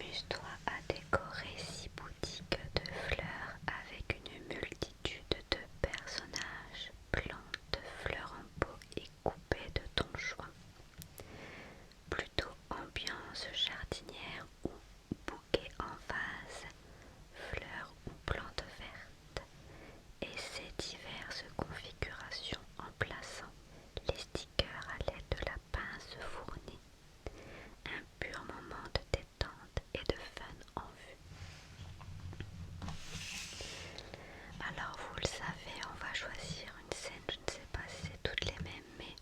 Amuse-toi à décorer 6 boutiques de fleurs avec une multitude de personnages, plantes, fleurs en pot et coupées de ton choix. Plutôt ambiance jardinière ou bouquet en vase, fleurs ou plantes vertes. Et ces diverses configurations en plaçant les stickers à l'aide de la pince fournie. Un pur moment de détente et de fun en vue. Alors vous le savez, on va choisir une scène, je ne sais pas si c'est toutes les mêmes, mais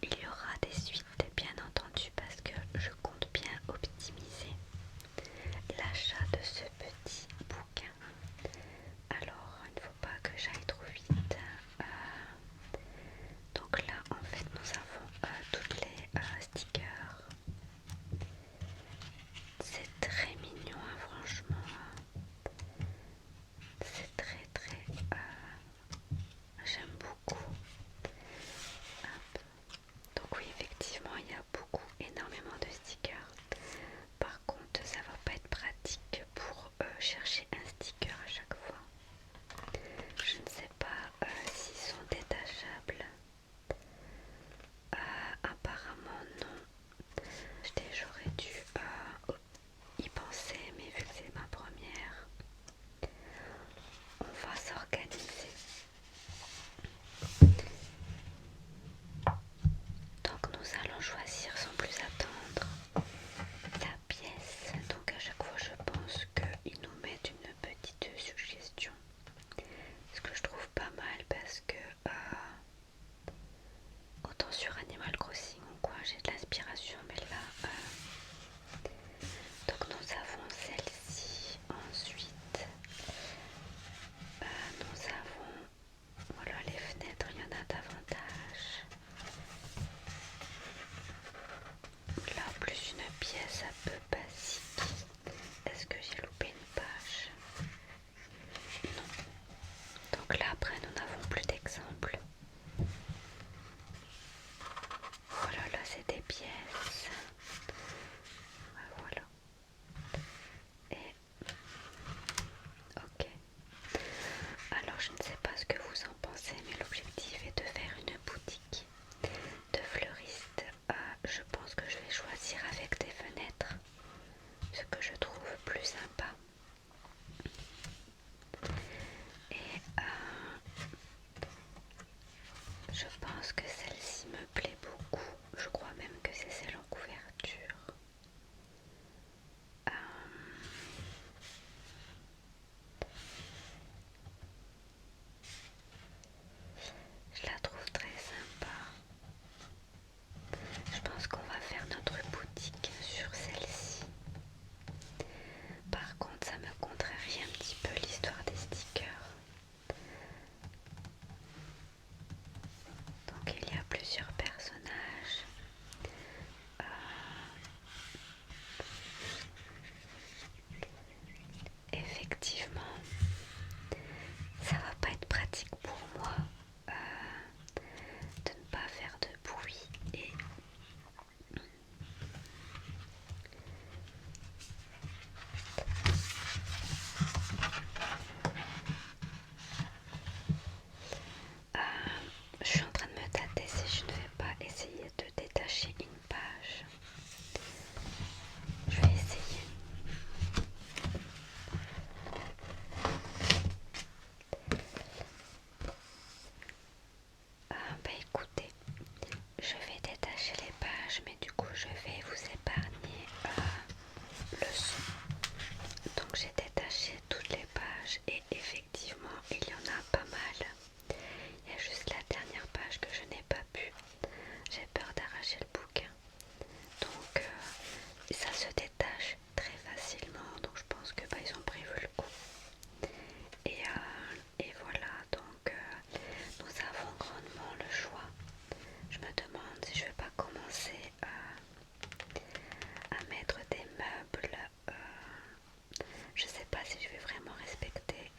il y aura des suites bien entendu parce que je compte bien optimiser l'achat de ce petit bouquin. Alors il ne faut pas que j'aille trop vite. Donc là en fait nous avons toutes les stickers. C'est très mignon hein, franchement. C'est très j'aime beaucoup. Hop. Donc oui effectivement il y a énormément de stickers. Par contre ça va pas être pratique pour chercher un sticker à chaque fois. Je ne sais pas s'ils sont détachables. Apparemment non. J'aurais dû y penser, mais vu que c'est ma première, on va s'organiser. Donc nous allons choisir sans plus attendre la pièce. Donc à chaque fois je pense qu'ils nous mettent une petite suggestion. Ce que je trouve pas mal parce que autant sur Animal Crossing ou quoi j'ai de l'inspiration, mais là donc nous avons celle-ci. Ensuite nous avons, voilà, les fenêtres, il y en a davantage. Là plus une pièce un peu basique. Est-ce que j'ai loupé une page? Non. Donc là après nous n'avons plus d'exemples. Voilà, là c'est des pièces. Voilà. Et ok. Alors je ne sais pas ce que vous en pensez, mais l'objectif est de faire une boutique de fleuriste. Je pense que je vais choisir avec des fenêtres, ce que je trouve plus sympa. Et je pense que celle-ci me plaît beaucoup. Je crois même que c'est celle en couverture. Euh, je la trouve très sympa. Je pense qu'on va faire notre boutique sur celle-ci. Par contre, ça me contrarie un petit peu l'histoire des stickers. Donc il y a plusieurs personnages. Euh, Effectivement, ça va pas être pratique pour moi de ne pas faire de bruit et je suis en train de me tâter si je ne vais pas essayer de détacher une page. Je vais essayer. Bah écoutez, je vais détacher les pages, mais du coup je vais vous épargner le son. Donc j'ai détaché toutes les pages et effectivement il y en a pas mal. Il y a juste la dernière page que je n'ai pas pu. J'ai peur d'arracher le bouquin. Donc ça se détache très facilement. Donc je pense que ils ont prévu le coup. Et voilà, donc nous avons grandement le choix. Je me demande si je vais pas commencer à mettre des meubles. Je sais pas si je vais vraiment respecter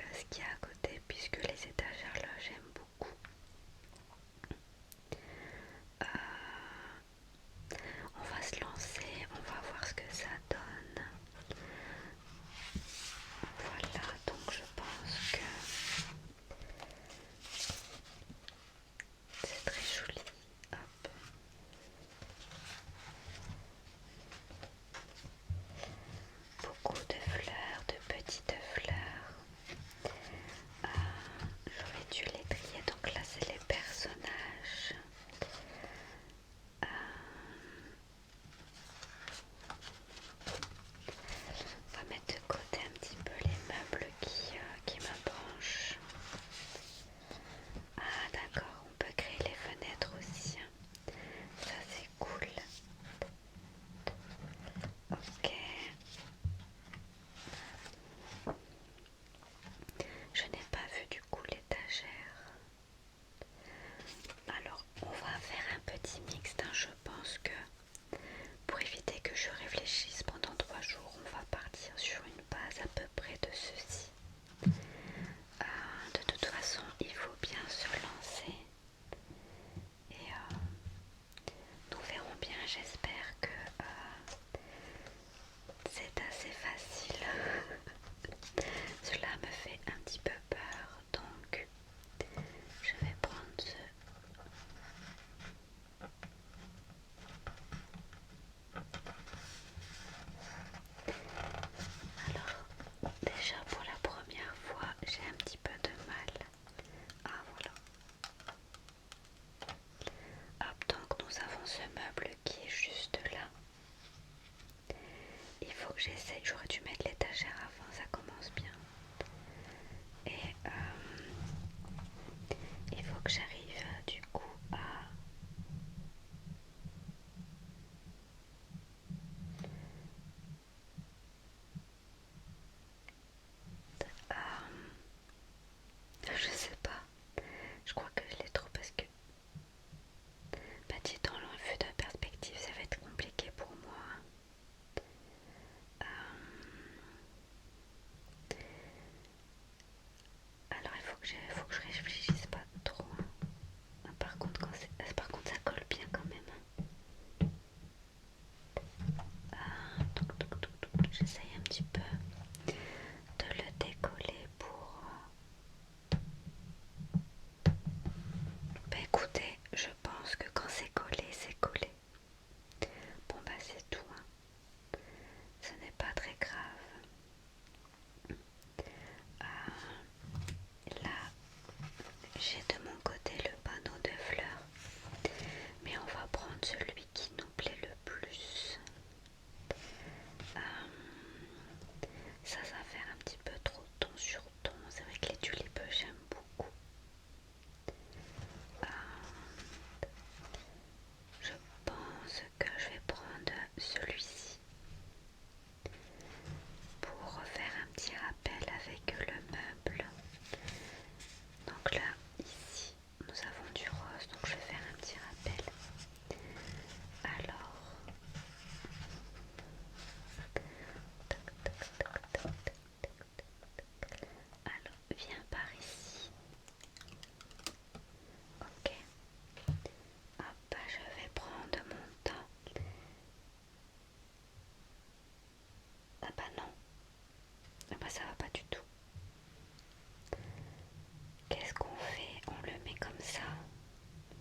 qu'est-ce qu'on fait? On le met comme ça?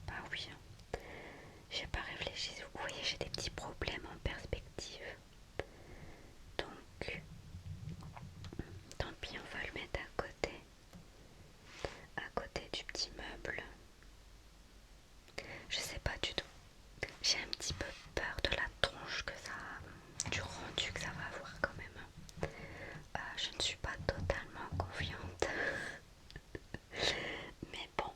Bah oui, j'ai pas réfléchi. Vous voyez, j'ai des petits problèmes en perspective. Donc, tant pis, on va le mettre à côté du petit meuble. Je sais pas du tout. J'ai un petit peu peur de la tronche que ça, du rendu que ça va avoir quand même. Je ne suis pas totalement confiante. Mais bon,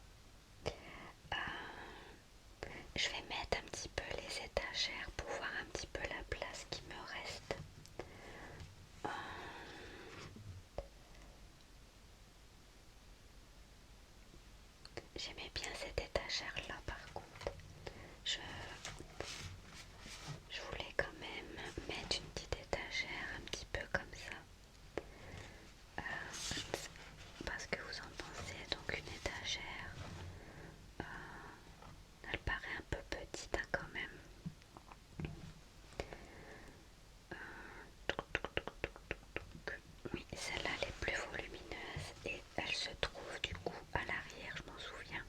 je vais mettre un petit peu les étagères pour voir un petit peu la place qui me reste. J'aimais bien cette étagère là par contre. Je voulais quand même mettre une petite étagère un petit peu comme ça. Je ne sais pas ce que vous en pensez. Donc une étagère, elle paraît un peu petite hein, quand même. Oui, celle-là elle est plus volumineuse et elle se trouve du coup à l'arrière, je m'en souviens.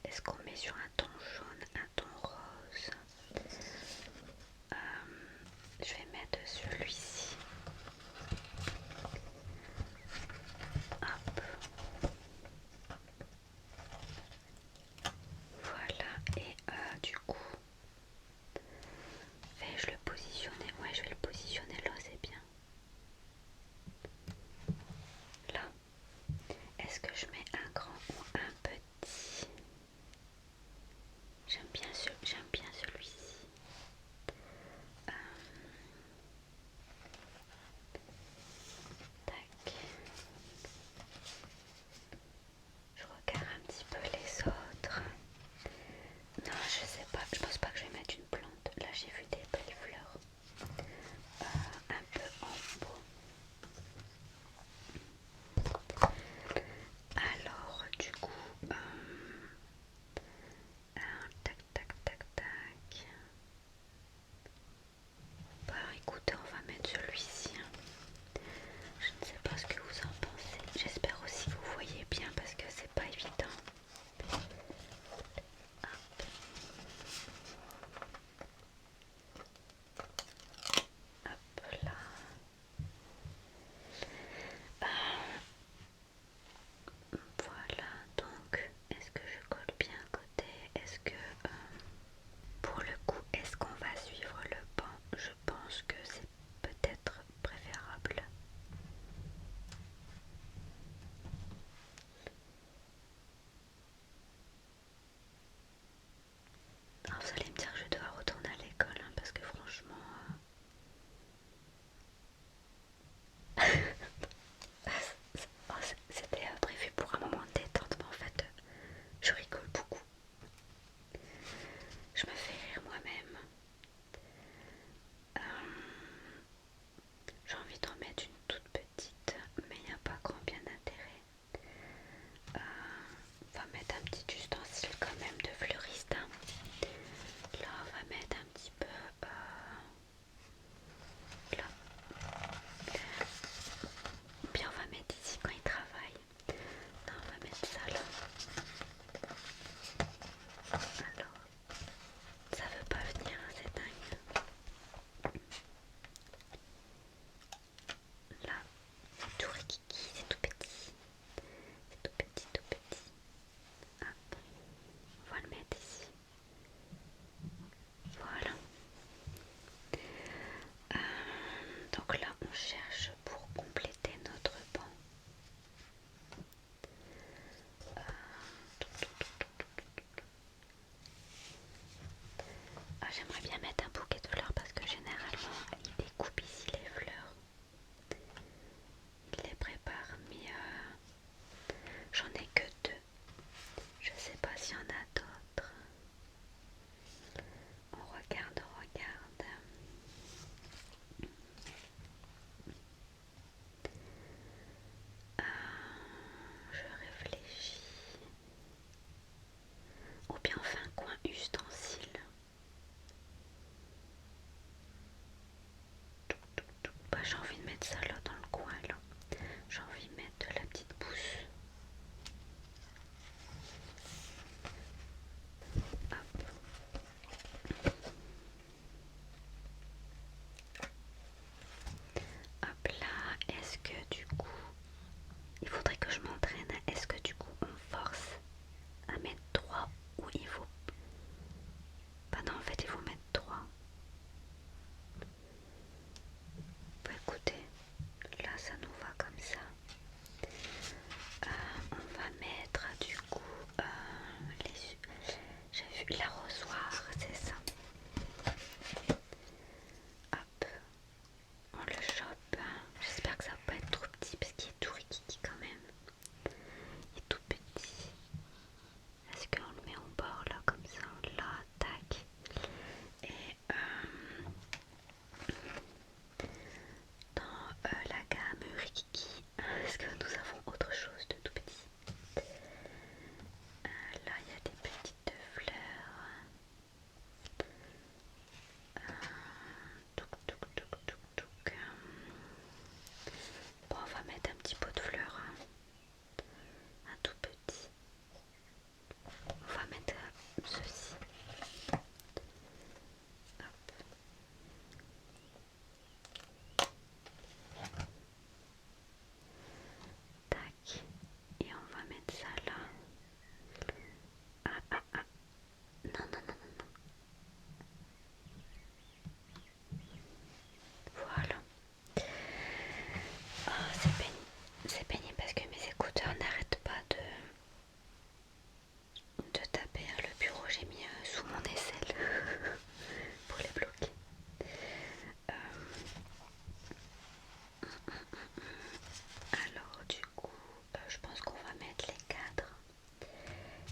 Est-ce qu'on met sur un ton jaune, un ton rose? Je vais mettre celui-ci. Hop. Voilà, et du coup, vais-je le positionner? Ouais, je vais le positionner là, c'est bien. Là. Est-ce que je mets un grand ou un petit? J'aime bien celui-ci. Tac. Je regarde un petit peu les autres. Non, je sais pas.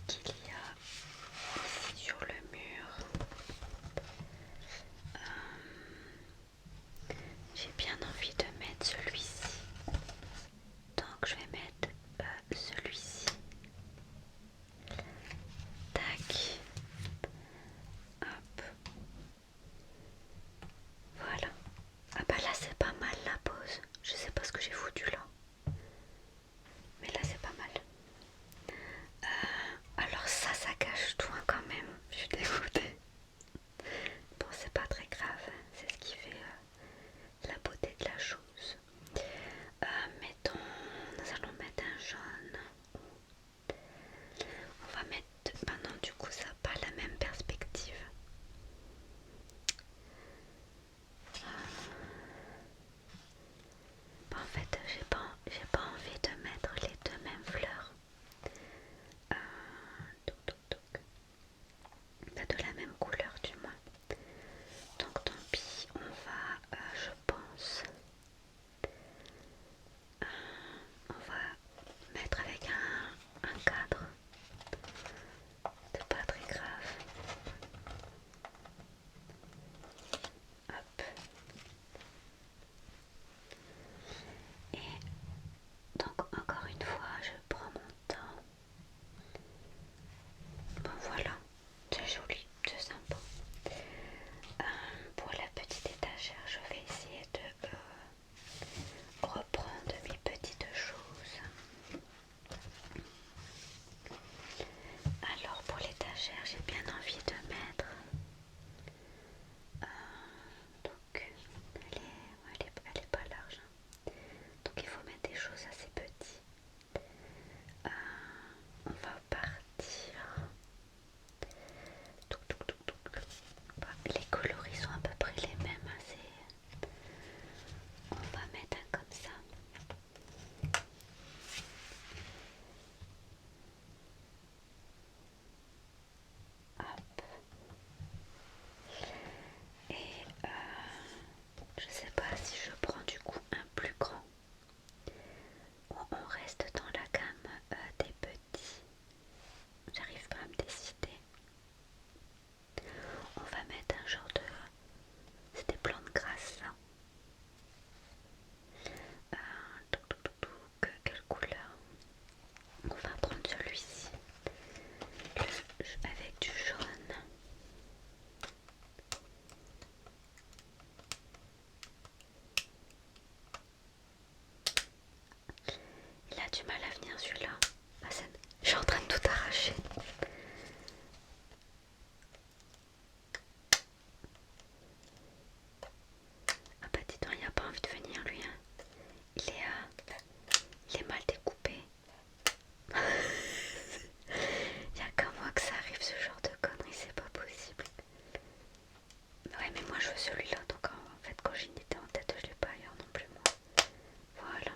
qu'il y a ici sur le mur. J'ai bien envie de mettre celui-ci. Donc je vais mettre celui-ci. Tac. Hop. Voilà. Ah bah là c'est pas mal la pose. Je sais pas ce que j'ai foutu là. Mais là c'est pas mal. Alors ça cache tout hein, quand même. Je suis dégoûtée. Bon c'est pas très grave. C'est ce qui fait la beauté de la chose. Mettons, nous allons mettre un jaune. On va mettre, maintenant du coup ça n'a pas la même perspective. En fait j'ai pas envie de mettre les deux mêmes fleurs. Pas de la même couleur du moins. Donc tant pis, on va, je pense, on va mettre avec un cadre. C'est pas très grave. Hop. Et donc encore une fois, je prends mon temps. Bon voilà, c'est joli, c'est sympa. Pour la petite étagère, je vais essayer de reprendre mes petites choses. Alors pour l'étagère, j'ai bien envie de mettre donc elle est pas large hein. Donc il faut mettre des choses assez petites. On va partir. Bah, les coloris sont à peu près les mêmes hein, on va mettre un comme ça. Hop. Et je sais pas si je prends du coup un plus grand ou on reste dans la gamme des petits. J'arrive pas à me décider. On va mettre un genre de... C'est des plantes grasses là. Quelle couleur? On va prendre celui-ci. Avec du jaune. Il a du mal à venir celui-là. Ah, je suis en train de tout arracher. Ah bah dis donc, il n'a pas envie de venir lui hein. Il est mal découpé. Il n'y a qu'à moi que ça arrive ce genre de conneries, c'est pas possible. Ouais mais moi je veux celui-là, donc en fait quand j'ai une idée en tête je l'ai pas ailleurs non plus moi. Voilà.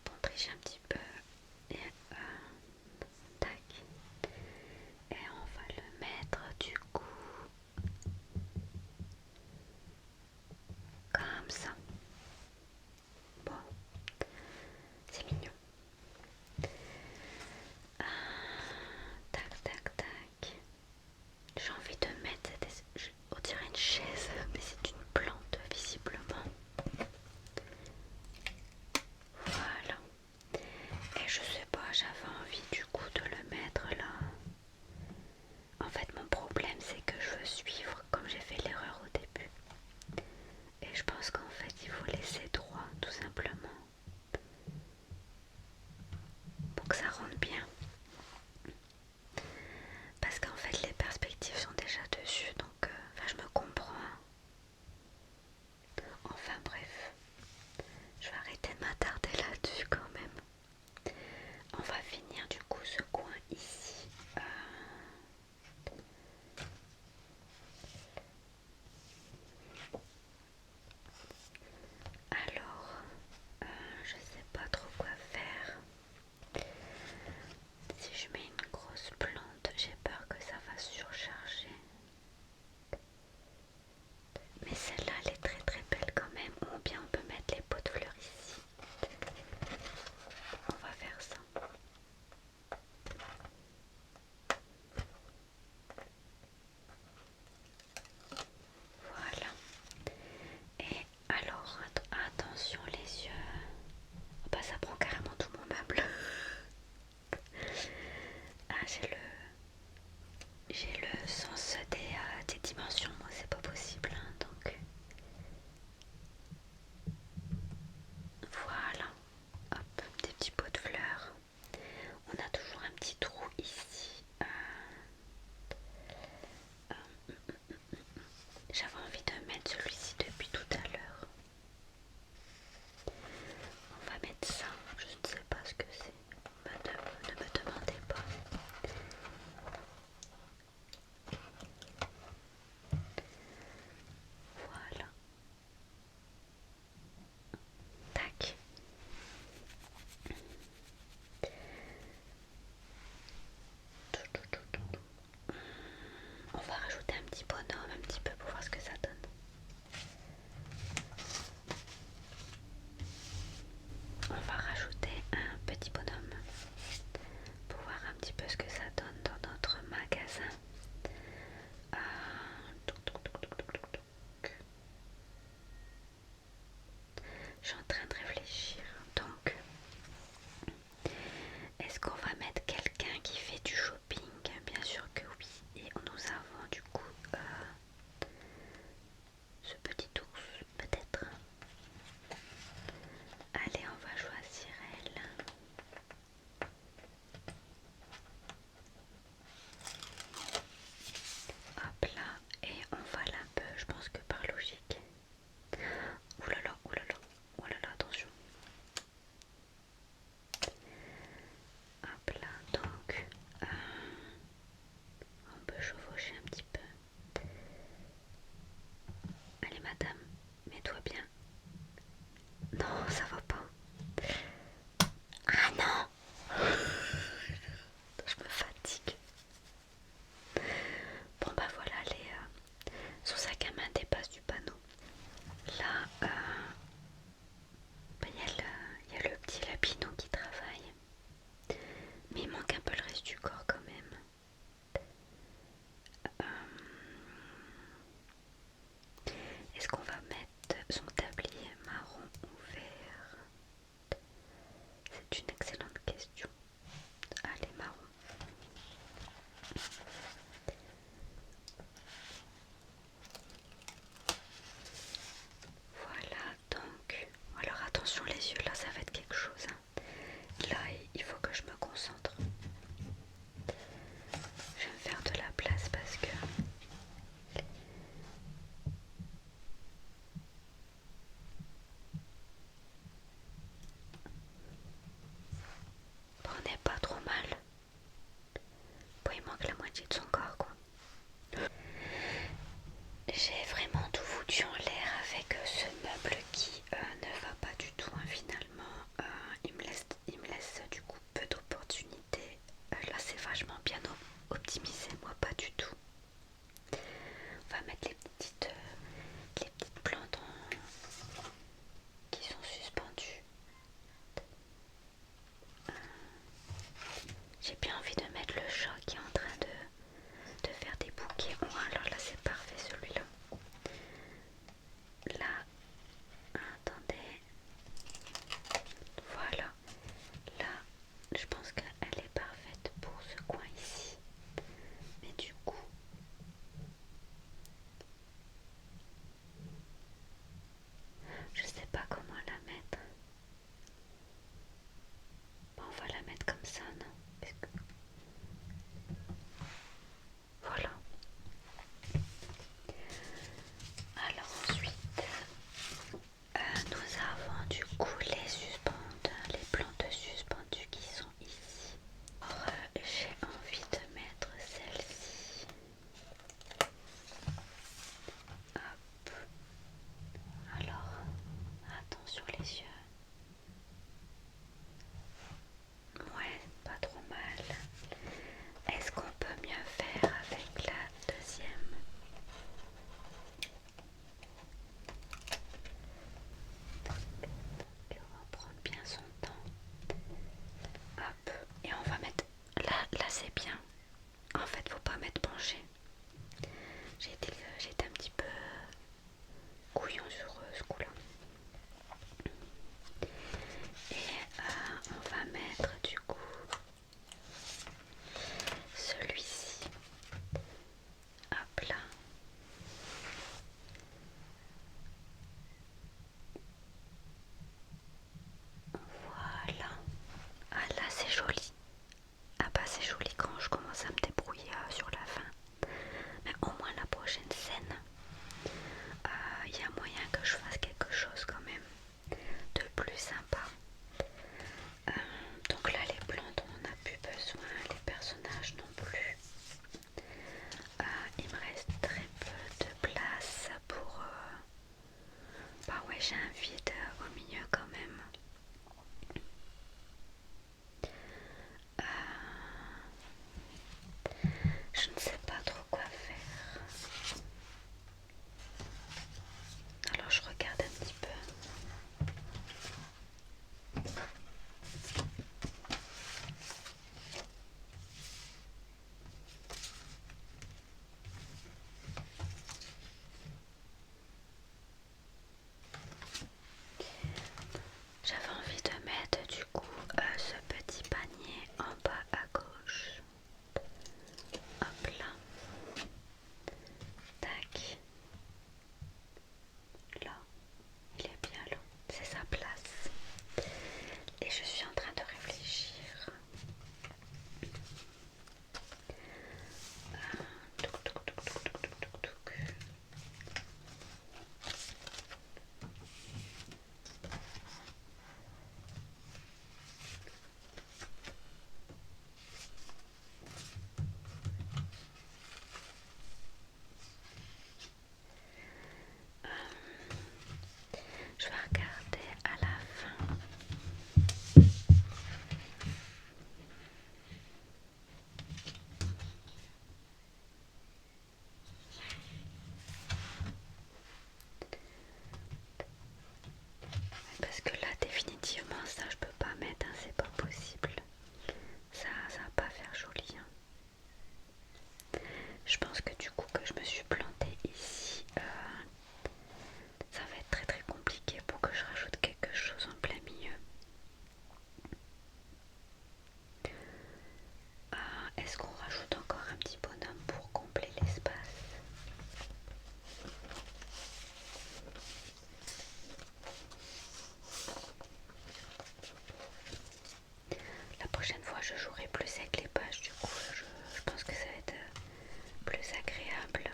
Bon, triche un petit peu. Et tac. Et on va le mettre du coup comme ça. Bon, c'est mignon. Tac, tac, tac. J'ai envie de mettre on dirait une chaise, mais c'est une plante visiblement. Voilà. Et je sais pas, j'avais envie du coup de le mettre là. En fait mon problème c'est que je veux suivre comme j'ai fait l'erreur au début. Et je pense qu'en fait il faut laisser droit tout simplement. Pour que ça rentre bien. Parce qu'en fait les perspectives sont déjà dessus donc je me comprends. Enfin bref, je vais arrêter de m'attarder là-dessus quand même. On va finir du coup ce coin ici. Alors, je sais pas trop quoi faire. j'ai le sens des dimensions, moi c'est pas possible, hein, donc voilà, hop, des petits pots de fleurs. On a toujours un petit trou ici. J'avais envie de mettre celui-ci depuis tout à l'heure. On va mettre ça, je ne sais pas ce que c'est, ne me demandez pas. Voilà. Tac. On va rajouter un petit bonhomme un petit peu pour voir ce que ça donne. On va rajouter un petit bonhomme pour voir un petit peu ce que ça donne dans notre magasin. Je suis en train de réfléchir. Donc, est-ce qu'on va mettre quelqu'un qui fait du shopping? Bien sûr que oui. Et nous avons du coup ce petit ours, peut-être. Allez, on va choisir elle. Hop là, et on va un peu, je pense que par logique. Oulala, oulala, oulala, attention. Hop là, donc on peut chevaucher un petit peu. Allez madame, mets-toi bien. Non, ça va pas. Ah non. Je me fatigue. Bon bah voilà, son sac à main dépasse du panneau. Là, bah, y a le petit lapinou qui travaille. Mais il manque un peu le reste du corps quand même. Est-ce qu'on va mettre son tablier marron ou vert? C'est une excellente question. Allez, marron. Voilà, donc. Alors attention les yeux, là ça va être quelque chose. Hein. Là, il faut que je me concentre. Je vais me faire de la place parce que... Bon, on n'est pas trop mal. Bon, il manque la moitié de son corps, quoi. J'ai vraiment tout foutu en l'air avec ce meuble qui ne va pas du tout, hein, finalement. Il me laisse du coup peu d'opportunités. Là, c'est vachement bien optimisé, moi pas du tout. On va mettre les petites plantes qui sont suspendues. J'ai bien envie de mettre le chat qui est en train de faire des bouquets. Oh, alors là c'est parfait celui-là. Là, attendez. Voilà. Là, je pense qu'elle est parfaite pour ce coin ici. Mais du coup, je sais pas comment la mettre. Bon, on va la mettre comme ça, non? Voilà. Alors ensuite, nous avons du coup les plantes suspendues qui sont ici. je jouerai plus avec les pages, du coup je pense que ça va être plus agréable.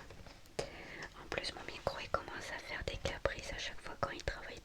En plus mon micro il commence à faire des caprices à chaque fois quand il travaille